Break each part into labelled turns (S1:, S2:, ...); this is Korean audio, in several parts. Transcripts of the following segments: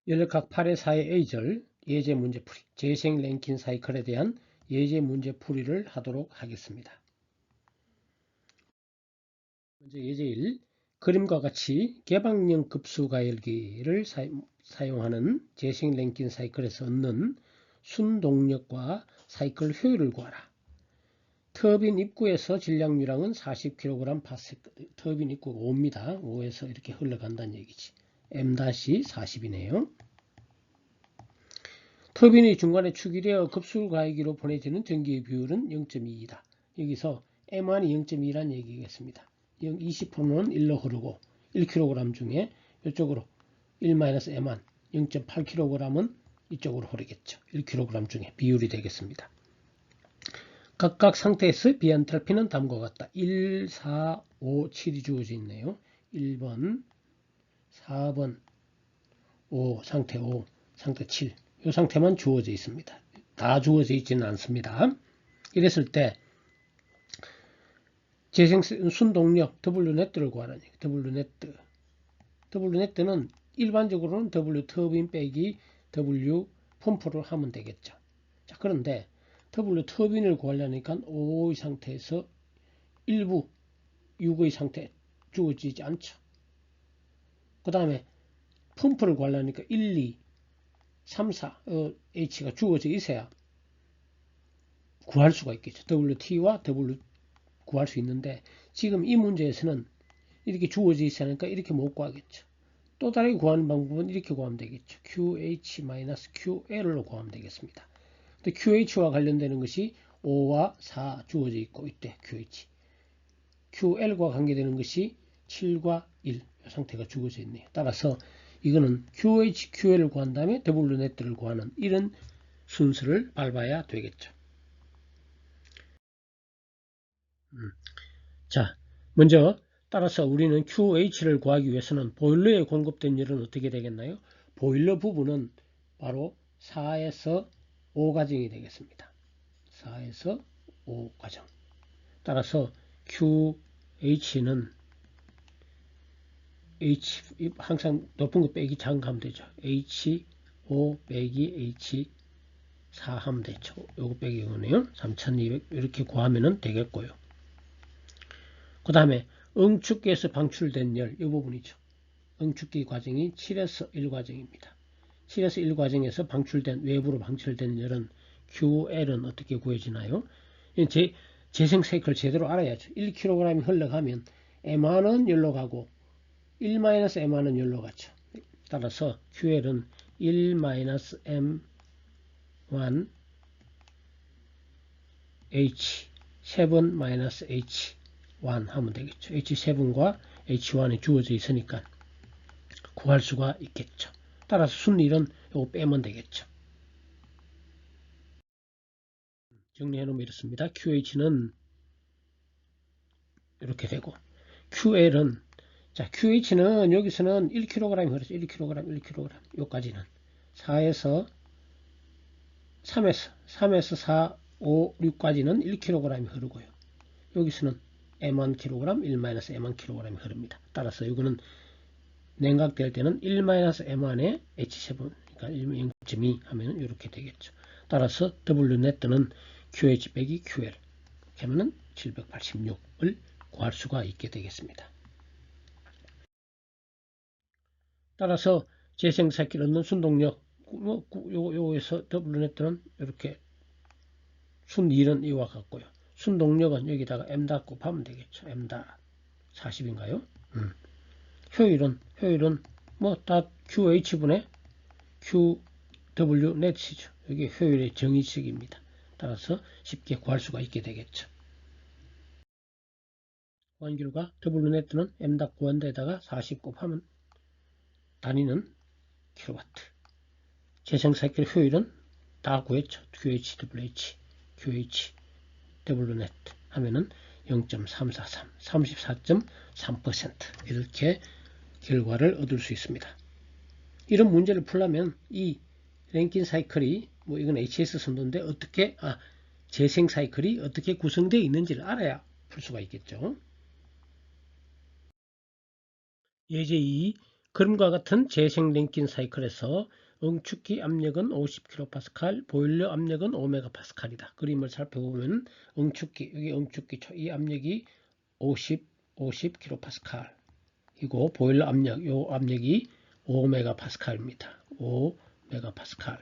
S1: 열역학 8의 4의 A절 예제 문제풀이, 재생 랭킨 사이클에 대한 예제 문제풀이를 하도록 하겠습니다. 먼저 예제 1. 그림과 같이 개방형 급수 가열기를 사용하는 재생 랭킨 사이클에서 얻는 순동력과 사이클 효율을 구하라. 터빈 입구에서 질량유량은 40kg/s. 터빈 입구가 5입니다. 5에서 이렇게 흘러간다는 얘기지. M-40이네요. 터빈의 중간에 축이되어 급수 가열기로 보내지는 전기의 비율은 0.2이다. 여기서 M1이 0.2라는 얘기겠습니다. 20%는 1로 흐르고 1kg 중에 이쪽으로 1-M1 0.8kg은 이쪽으로 흐르겠죠. 1kg 중에 비율이 되겠습니다. 각각 상태에서 비엔탈피는 다음과 같다. 1, 4, 5, 7이 주어져 있네요. 1번, 4번, 5, 상태 5, 상태 7. 이 상태만 주어져 있습니다. 다 주어져 있지는 않습니다. 이랬을 때 재생 순동력 W넷을 구하라는 얘기. W넷는 일반적으로는 W 터빈 빼기 W 펌프를 하면 되겠죠. 자, 그런데 W 터빈을 구하려니까 5의 상태에서 일부 6의 상태 주어지지 않죠. 그 다음에 펌프를 구하려니까 1, 2, 3, 4 H가 주어져 있어야 구할 수가 있겠죠. WT와 W 구할 수 있는데 지금 이 문제에서는 이렇게 주어져 있으니까 이렇게 못 구하겠죠. 또 다르게 구하는 방법은 이렇게 구하면 되겠죠. QH-QL로 구하면 되겠습니다. 근데 QH와 관련되는 것이 5와 4 주어져 있고 이때 QH. QL과 관계되는 것이 7과 1 상태가 주어져 있네요. 따라서 이거는 QH, QL을 구한 다음에 W넷을 구하는 이런 순서를 밟아야 되겠죠. 자, 먼저 따라서 우리는 QH를 구하기 위해서는 보일러에 공급된 열은 어떻게 되겠나요? 보일러 부분은 바로 4에서 5가정이 되겠습니다. 4에서 5가정. 따라서 QH는 H, 항상 높은 거 빼기 작은 거 하면 되죠. H5 빼기 H4 하면 되죠. 요거 빼기 이거네요. 3200 이렇게 구하면 되겠고요. 그 다음에 응축기에서 방출된 열, 이 부분이죠. 응축기 과정이 7에서 1과정입니다. 7에서 1과정에서 방출된, 외부로 방출된 열은 QL은 어떻게 구해지나요? 재생 사이클을 제대로 알아야죠. 1kg이 흘러가면 M1은 열로 가고 1-M1은 열로 가죠. 따라서 QL은 1-M1 H 7-H 1 하면 되겠죠. H7과 H1이 주어져 있으니까 구할 수가 있겠죠. 따라서 순일은 이거 빼면 되겠죠. 정리해 놓으면 이렇습니다. QH는 이렇게 되고 QL은 자 QH는 여기서는 1kg이 흐르죠. 1kg 요까지는 4에서 3에서 4, 5, 6까지는 1kg이 흐르고요. 여기서는 M1kg, 1-M1kg이 흐릅니다. 따라서 이거는 냉각될 때는 1-M1에 H7, 그러니까 0.2 하면 이렇게 되겠죠. 따라서 W넷는 QH 빼기 QL 하면은 786을 구할 수가 있게 되겠습니다. 따라서 재생사기를 얻는 순동력, 요에서 W넷은 이렇게 순1은 이와 같고요. 순동력은 여기다가 M 다 곱하면 되겠죠. M 다 40인가요? 효율은 뭐 다 QH분의 QW 넷이죠. 이게 효율의 정의식입니다. 따라서 쉽게 구할 수가 있게 되겠죠. 구한 결과 W 넷는 M 다 구한 데다가 40 곱하면 단위는 킬로와트. 재생사이클 효율은 다 구했죠. QH, W 넷 하면은 0.343, 34.3% 이렇게 결과를 얻을 수 있습니다. 이런 문제를 풀려면 이 랭킨 사이클이 뭐 이건 HS 선도인데 어떻게 재생 사이클이 어떻게 구성되어 있는지를 알아야 풀 수가 있겠죠. 예제 2. 그림과 같은 재생 랭킨 사이클에서 응축기 압력은 50kPa, 보일러 압력은 5MPa이다. 그림을 살펴보면 응축기, 여기 응축기 이 압력이 50kPa 이고 보일러 압력, 요 압력이 5MPa입니다. 5MPa.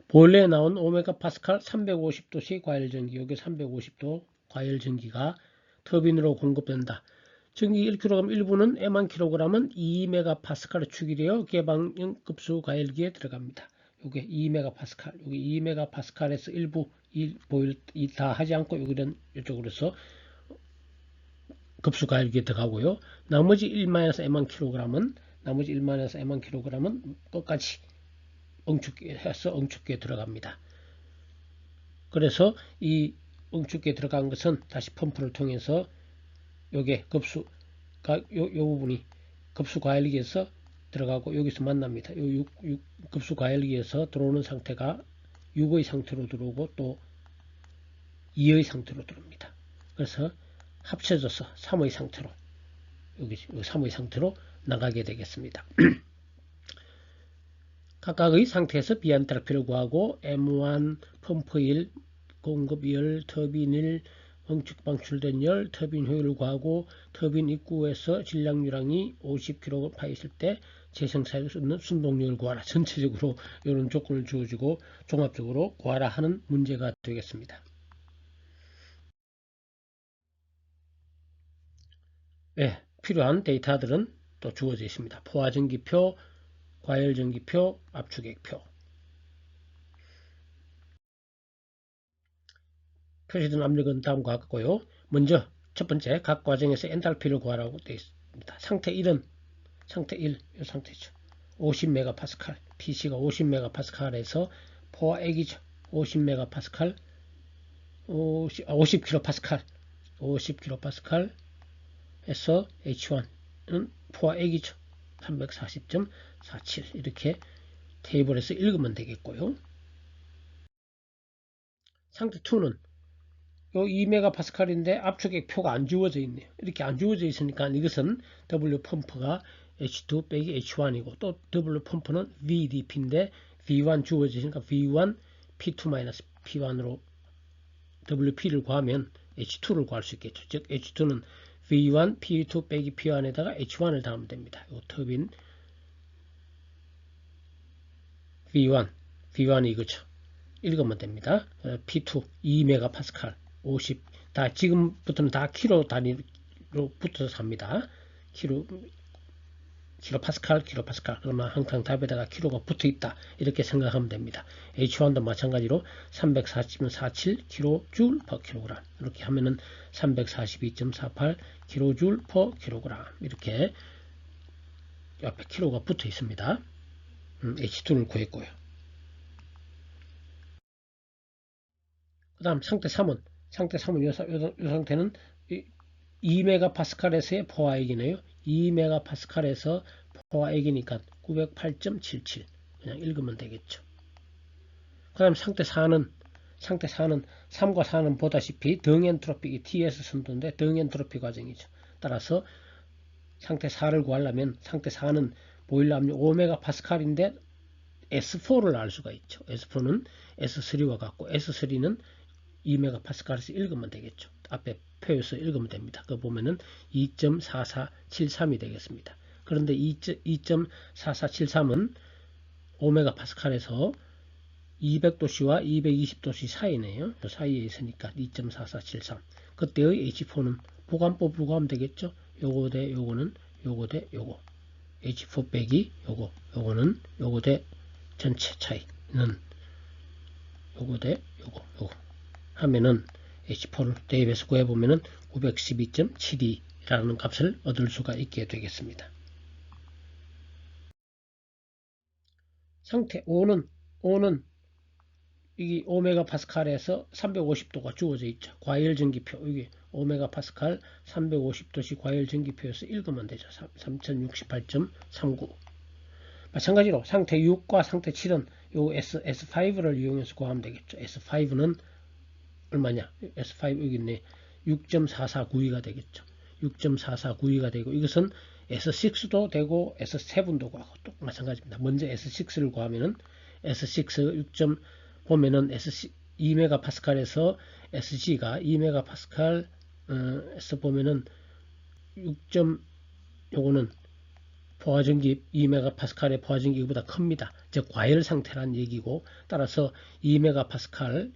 S1: 보일러에 나온 5MPa 350도씨 과열전기, 여기 350도 과열전기가 터빈으로 공급된다. 전기 1kg 일부는 Mkg은 2MPa의 축이 되어 개방형 급수 과열기에 들어갑니다. 요게 2MPa, 여기 2MPa에서 일부 보일 다 하지 않고 여기는 이쪽으로 해서 급수 과열기에 들어가고요. 나머지 1-Mkg은 끝까지 응축기에 들어갑니다. 그래서 이 응축기에 들어간 것은 다시 펌프를 통해서 요게 급수가 요 부분이 급수 과열기에서 들어가고 여기서 만납니다. 요 급수 과열기에서 들어오는 상태가 6의 상태로 들어오고 또 2의 상태로 들어옵니다. 그래서 합쳐져서 3의 상태로 여기 3의 상태로 나가게 되겠습니다. 각각의 상태에서 비엔탈피를 구하고 M1 펌프 1 공급 열, 터빈 1 응축 방출된 열, 터빈 효율을 구하고 터빈 입구에서 질량유량이 50kPa 있을 때 재생사할 수 있는 순동력을 구하라. 전체적으로 이런 조건을 주어지고 종합적으로 구하라 하는 문제가 되겠습니다. 네, 필요한 데이터들은 또 주어져 있습니다. 포화전기표, 과열전기표, 압축액표. 표시된 압력은 다음과 같고요. 먼저 첫 번째 각 과정에서 엔탈피를 구하라고 되어 있습니다. 상태 1은 상태 1, 이 상태죠. 50MPa, PC가 50MPa에서 포화액이죠. 50MPa, 50kPa, 50kPa에서 H1은 포화액이죠. 340.47 이렇게 테이블에서 읽으면 되겠고요. 상태 2는 요 2MPa인데 압축액 표가 안 주어져 있네요. 이렇게 안 주어져 있으니까 이것은 W 펌프가 H2 빼기 H1이고 또 W 펌프는 VDP인데 V1 주어져 있으니까 V1 P2 P1으로 WP를 구하면 H2를 구할 수 있겠죠. 즉 H2는 V1 P2 빼기 P1에다가 H1을 더하면 됩니다. 요 터빈 V1이 이거죠. 읽으면 됩니다. P2 2MPa 50 다 지금부터는 다 킬로 단위로 붙어서 삽니다. 킬로파스칼 그러면 항상 답에다가 킬로가 붙어 있다 이렇게 생각하면 됩니다. H1도 마찬가지로 340.47 kJ per kg 이렇게 하면은 342.48 kJ per kg 이렇게 옆에 킬로가 붙어 있습니다. H2를 구했고요. 그 다음 상태 3은 이 상태는 2MPa에서의 포화액이네요. 2MPa에서 포화액이니까 908.77 그냥 읽으면 되겠죠. 그 다음 상태 4는 3과 4는 보다시피 등엔트로피 TS 선도인데 등엔트로피 과정이죠. 따라서 상태 4를 구하려면 상태 4는 보일러 압력 5MPa인데 S4를 알 수가 있죠. S4는 S3와 같고 S3는 2MPa에서 읽으면 되겠죠. 앞에 표에서 읽으면 됩니다. 그거 보면은 2.4473이 되겠습니다. 그런데 2.4473은 5MPa에서 200도씨와 220도씨 사이네요. 그 사이에 있으니까 2.4473. 그때의 H4는 보관법으로 구하면 되겠죠. 요거 대 요거는 요거 대 요거. H4 빼기 요거는 요거 대 전체 차이는 요거 대 요거 하면은 H4를 대입해서 구해보면은 912.72라는 값을 얻을 수가 있게 되겠습니다. 상태 5는 이 5MPa에서 350도가 주어져 있죠. 과열전기표 여기 5MPa 350도씩 과열전기표에서 읽으면 되죠. 3068.39 마찬가지로 상태 6과 상태 7은 요 S5를 이용해서 구하면 되겠죠. S5는 얼마냐? S5 여기 있네. 6.4492가 되겠죠. 6.4492가 되고 이것은 S6도 되고 S7도 구하고 또 마찬가지입니다. 먼저 S6를 구하면은 S6 6. 보면은 S 2MPa에서 SG가 2MPa 에서 보면은 6. 요거는 포화전기 2MPa의 포화전기보다 큽니다. 즉 과열 상태란 얘기고, 따라서 2MPa에서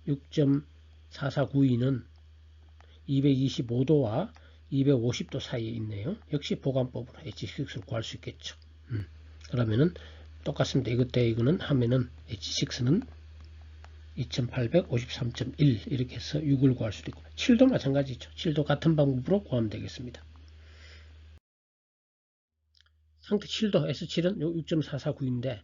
S1: 6.4492는 225도와 250도 사이에 있네요. 역시 보관법으로 H6를 구할 수 있겠죠. 그러면은 똑같습니다. 이거는 하면은 H6는 2853.1 이렇게 해서 6을 구할 수도 있고, 7도 마찬가지죠. 7도 같은 방법으로 구하면 되겠습니다. 상태 7도 S7은 6.449인데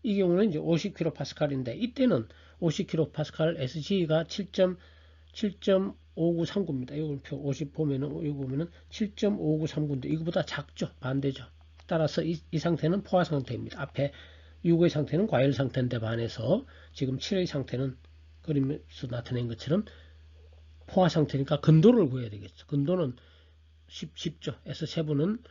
S1: 이 경우는 이제 50kPa인데 이때는 50kPa SG가 7.5939입니다. 이걸 50 보면은 여기 보면은 7.5939인데 이거보다 작죠. 반대죠. 따라서 이 상태는 포화 상태입니다. 앞에 6의 상태는 과열 상태인데 반해서 지금 7의 상태는 그림에서 나타낸 것처럼 포화 상태니까 근도를 구해야 되겠죠. 근도는 쉽죠. S7은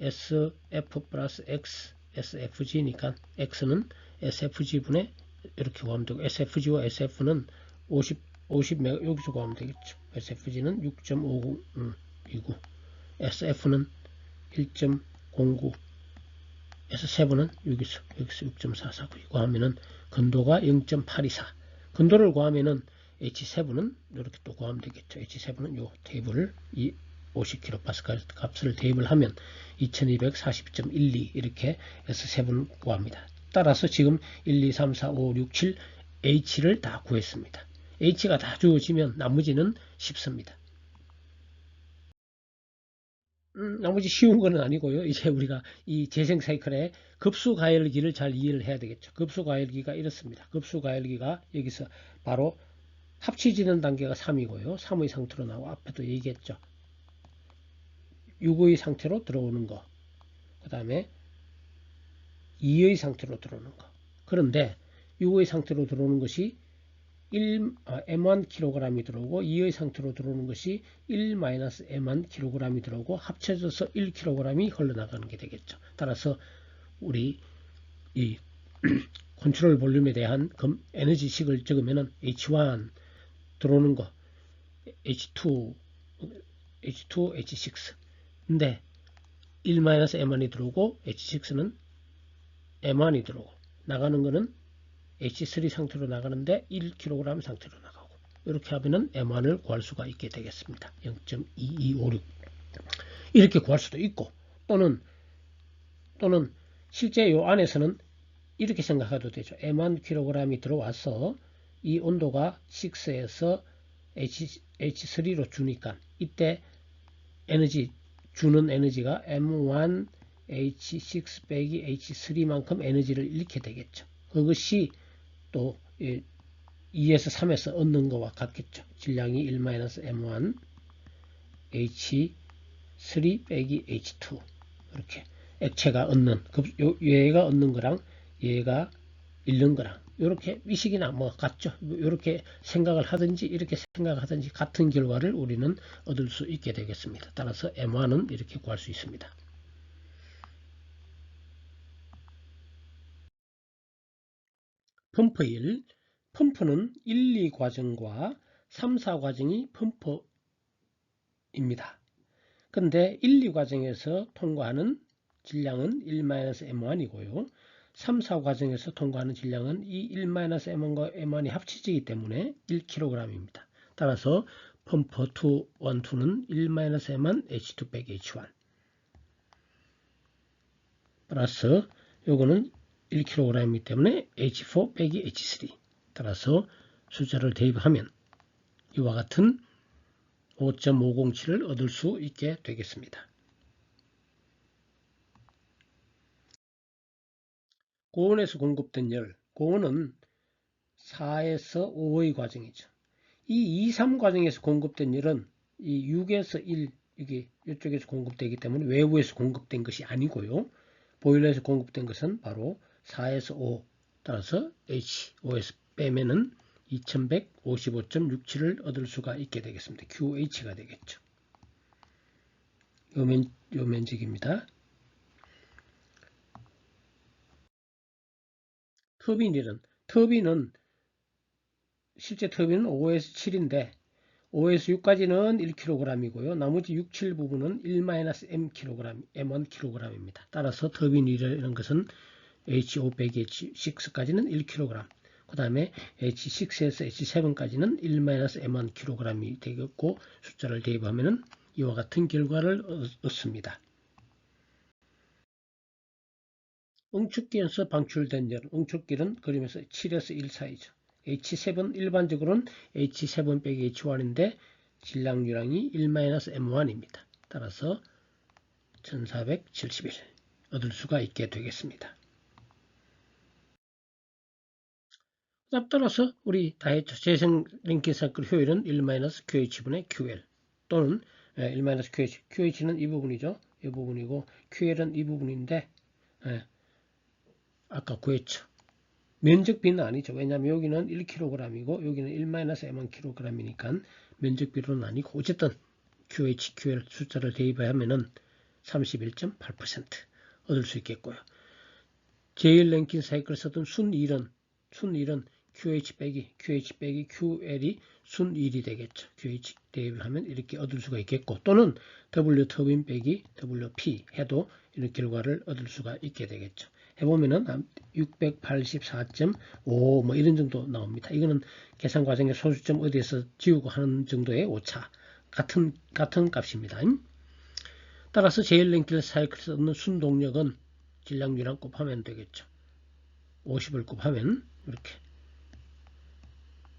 S1: SF 플러스 X, SFG니까 X는 SFG분의 이렇게 구하면 되고, SFG와 SF는 50 여기서 구하면 되겠죠. SFG는 6.5029, SF는 1.09, S7은 여기서 6.449 이거 하면은 근도가 0.824. 근도를 구하면은 H7은 이렇게 또 구하면 되겠죠. H7은 요 테이블을 이 50kPa 값을 대입을 하면 2240.12 이렇게 S7을 구합니다. 따라서 지금 1, 2, 3, 4, 5, 6, 7 H를 다 구했습니다. H가 다 주어지면 나머지는 쉽습니다. 나머지 쉬운 거는 아니고요. 이제 우리가 이 재생 사이클의 급수 가열기를 잘 이해를 해야 되겠죠. 급수 가열기가 이렇습니다. 급수 가열기가 여기서 바로 합치지는 단계가 3이고요. 3의 상태로 나와 앞에도 얘기했죠. 6의 상태로 들어오는 거, 그 다음에 2의 상태로 들어오는 거. 그런데 6의 상태로 들어오는 것이 M1kg이 들어오고 2의 상태로 들어오는 것이 1-M1kg이 들어오고 합쳐져서 1kg이 흘러나가는 게 되겠죠. 따라서 우리 이 컨트롤 볼륨에 대한 에너지식을 적으면은 H1 들어오는 거, H2, H6. 근데 1-M1이 들어오고 H6는 M1이 들어오고 나가는 거는 H3 상태로 나가는데 1kg 상태로 나가고, 이렇게 하면은 M1을 구할 수가 있게 되겠습니다. 0.2256 이렇게 구할 수도 있고, 또는 실제 요 안에서는 이렇게 생각해도 되죠. M1kg이 들어와서 이 온도가 6에서 H3로 주니까 이때 주는 에너지가 M1 H6 빼기 H3만큼 에너지를 잃게 되겠죠. 그것이 또 2에서 3에서 얻는 것과 같겠죠. 질량이 1-M1 H3 빼기 H2 이렇게 액체가 얻는, 얘가 얻는 거랑 얘가 잃는 거랑 이렇게 미식이나 뭐 같죠. 이렇게 생각을 하든지 이렇게 생각하든지 같은 결과를 우리는 얻을 수 있게 되겠습니다. 따라서 M1은 이렇게 구할 수 있습니다. 펌프 1. 펌프는 1, 2과정과 3, 4과정이 펌프입니다. 근데 1, 2과정에서 통과하는 질량은 1-M1이고요. 3, 4과정에서 통과하는 질량은 이 1-M1과 M1이 합치지기 때문에 1kg입니다. 따라서 펌프 1, 2는 1-M1 H2 빼기 H1 플러스 요거는 1kg이기 때문에 H4 빼기 H3. 따라서 숫자를 대입하면 이와 같은 5.507을 얻을 수 있게 되겠습니다. 고온에서 공급된 열, 고온은 4에서 5의 과정이죠. 이 2, 3 과정에서 공급된 열은 이 6에서 1, 이게 이쪽에서 공급되기 때문에 외부에서 공급된 것이 아니고요. 보일러에서 공급된 것은 바로 4에서 5, 따라서 H5에서 빼면은 2155.67을 얻을 수가 있게 되겠습니다. QH가 되겠죠. 요 면적입니다. 터빈은 실제 터빈은 5에서 7인데 5에서 6까지는 1kg이고요. 나머지 6, 7 부분은 1-m kg, M1kg입니다. 따라서 터빈이라는 것은 H5 빼기 H6까지는 1kg, 그 다음에 H6에서 H7까지는 1-M1kg이 되겠고, 숫자를 대입하면 이와 같은 결과를 얻습니다. 응축기에서 방출된 열, 응축기는 그림에서 7에서 1 사이죠. H7 일반적으로는 H7 빼기 H1인데 질량유량이 1-M1입니다. 따라서 1471 얻을 수가 있게 되겠습니다. 따라서 우리 다했죠. 재생 랭킹 사이클 효율은 1-QH분의 QL 또는 1-QH, QH는 이 부분이죠. 이 부분이고 QL은 이 부분인데 아까 구했죠. 면적비는 아니죠. 왜냐하면 여기는 1kg이고 여기는 1-M1kg이니까 면적비로는 아니고 어쨌든 QH, QL 숫자를 대입하면 31.8% 얻을 수 있겠고요. 제일 랭킹 사이클을 쓰던 순일은 QH 빼기 QL이 순1이 되겠죠. QH 대입을 하면 이렇게 얻을 수가 있겠고, 또는 W 터빈 빼기 WP 해도 이런 결과를 얻을 수가 있게 되겠죠. 해보면은 684.5 뭐 이런 정도 나옵니다. 이거는 계산 과정에 소수점 어디에서 지우고 하는 정도의 오차 같은 값입니다. 따라서 제일 랭킹 사이클에서 얻는 순동력은 질량유랑 곱하면 되겠죠. 50을 곱하면 이렇게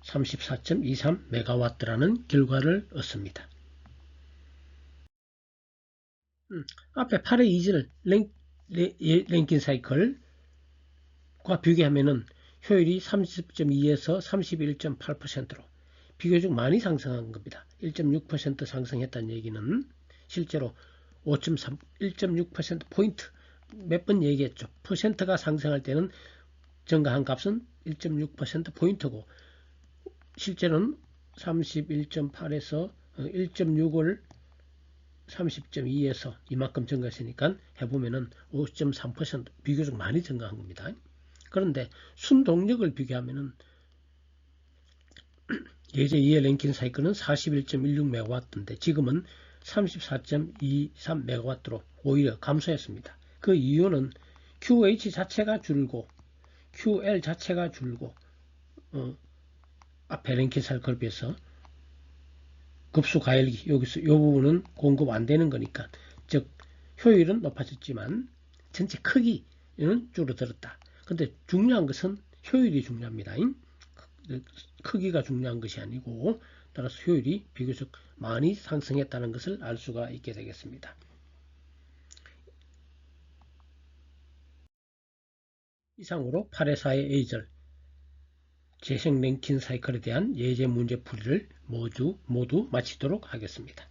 S1: 34.23MW라는 결과를 얻습니다. 앞에 8의 2절 랭킹 사이클과 비교하면은 효율이 30.2에서 31.8%로 비교적 많이 상승한 겁니다. 1.6% 상승했다는 얘기는 실제로 5.3, 1.6%포인트 몇 번 얘기했죠. 퍼센트가 상승할 때는 증가한 값은 1.6%포인트고 실제는 31.8에서 1.6을 30.2에서 이만큼 증가했으니까 해보면은 5.3% 비교적 많이 증가한 겁니다. 그런데 순동력을 비교하면은 예제 2의 랭킹 사이클은 41.16MW인데 지금은 34.23MW로 오히려 감소했습니다. 그 이유는 QH 자체가 줄고 QL 자체가 줄고 앞에 랭킹 사이클에 비해서 급수 가열기 여기서 이 부분은 공급 안 되는 거니까 즉 효율은 높아졌지만 전체 크기는 줄어들었다. 근데 중요한 것은 효율이 중요합니다. 크기가 중요한 것이 아니고 따라서 효율이 비교적 많이 상승했다는 것을 알 수가 있게 되겠습니다. 이상으로 8의 4의 A절 재생 랭킹 사이클에 대한 예제 문제 풀이를 모두 마치도록 하겠습니다.